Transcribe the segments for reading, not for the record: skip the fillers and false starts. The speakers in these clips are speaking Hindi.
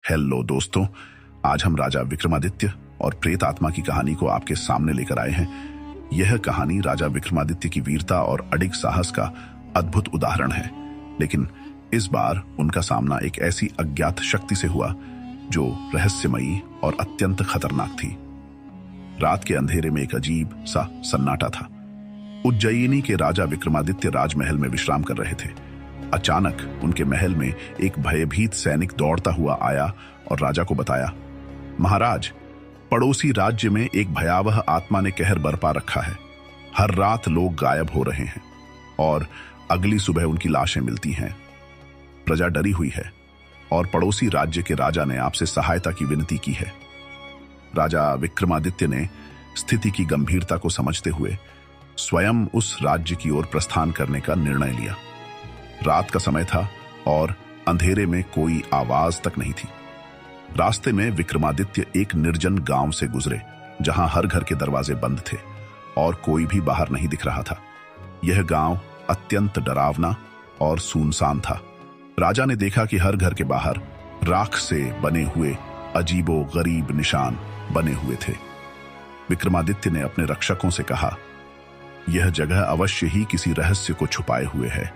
हेलो दोस्तों, आज हम राजा विक्रमादित्य और प्रेत आत्मा की कहानी को आपके सामने लेकर आए हैं। यह कहानी राजा विक्रमादित्य की वीरता और अडिग साहस का अद्भुत उदाहरण है, लेकिन इस बार उनका सामना एक ऐसी अज्ञात शक्ति से हुआ जो रहस्यमयी और अत्यंत खतरनाक थी। रात के अंधेरे में एक अजीब सा सन्नाटा था। उज्जयिनी के राजा विक्रमादित्य राजमहल में विश्राम कर रहे थे। अचानक उनके महल में एक भयभीत सैनिक दौड़ता हुआ आया और राजा को बताया, महाराज, पड़ोसी राज्य में एक भयावह आत्मा ने कहर बरपा रखा है। हर रात लोग गायब हो रहे हैं और अगली सुबह उनकी लाशें मिलती हैं। प्रजा डरी हुई है और पड़ोसी राज्य के राजा ने आपसे सहायता की विनती की है। राजा विक्रमादित्य ने स्थिति की गंभीरता को समझते हुए स्वयं उस राज्य की ओर प्रस्थान करने का निर्णय लिया। रात का समय था और अंधेरे में कोई आवाज तक नहीं थी। रास्ते में विक्रमादित्य एक निर्जन गांव से गुजरे, जहां हर घर के दरवाजे बंद थे और कोई भी बाहर नहीं दिख रहा था। यह गांव अत्यंत डरावना और सुनसान था। राजा ने देखा कि हर घर के बाहर राख से बने हुए अजीबो गरीब निशान बने हुए थे। विक्रमादित्य ने अपने रक्षकों से कहा, यह जगह अवश्य ही किसी रहस्य को छुपाए हुए है।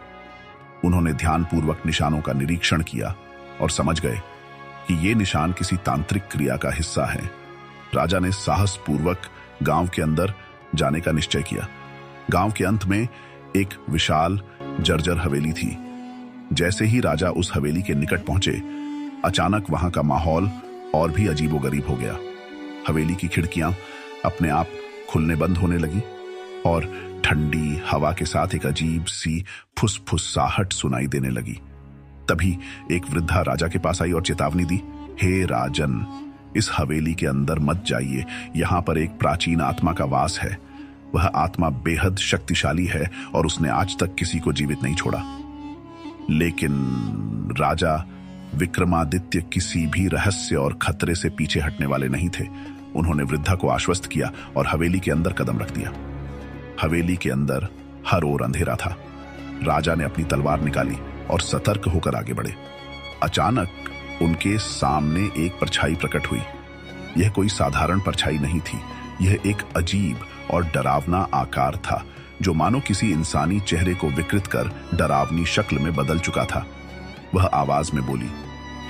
उन्होंने ध्यानपूर्वक निशानों का निरीक्षण किया और समझ गए कि ये निशान किसी तांत्रिक क्रिया का हिस्सा है। राजा ने साहसपूर्वक गांव के अंदर जाने का निश्चय किया। गांव के अंत में एक विशाल जर्जर हवेली थी। जैसे ही राजा उस हवेली के निकट पहुंचे, अचानक वहां का माहौल और भी अजीबोगरीब हो गया। हवेली की खिड़कियां अपने आप खुलने बंद होने लगी और ठंडी हवा के साथ एक अजीब सी फुसफुसाहट सुनाई देने लगी। तभी एक वृद्धा राजा के पास आई और चेतावनी दी, हे राजन, इस हवेली के अंदर मत जाइए। यहां पर एक प्राचीन आत्मा का वास है। वह आत्मा बेहद शक्तिशाली है और उसने आज तक किसी को जीवित नहीं छोड़ा। लेकिन राजा विक्रमादित्य किसी भी रहस्य और खतरे से पीछे हटने वाले नहीं थे। उन्होंने वृद्धा को आश्वस्त किया और हवेली के अंदर कदम रख दिया। हवेली के अंदर हर ओर अंधेरा था। राजा ने अपनी तलवार निकाली और सतर्क होकर आगे बढ़े। अचानक उनके सामने एक परछाई प्रकट हुई। यह कोई साधारण परछाई नहीं थी। यह एक अजीब और डरावना आकार था, जो मानो किसी इंसानी चेहरे को विकृत कर डरावनी शक्ल में बदल चुका था। वह आवाज में बोली,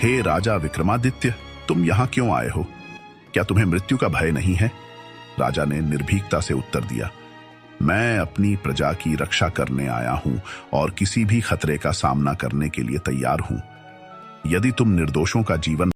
हे राजा विक्रमादित्य, तुम यहां क्यों आए हो? क्या तुम्हें मृत्यु का भय नहीं है? राजा ने निर्भीकता से उत्तर दिया, मैं अपनी प्रजा की रक्षा करने आया हूं और किसी भी खतरे का सामना करने के लिए तैयार हूं। यदि तुम निर्दोषों का जीवन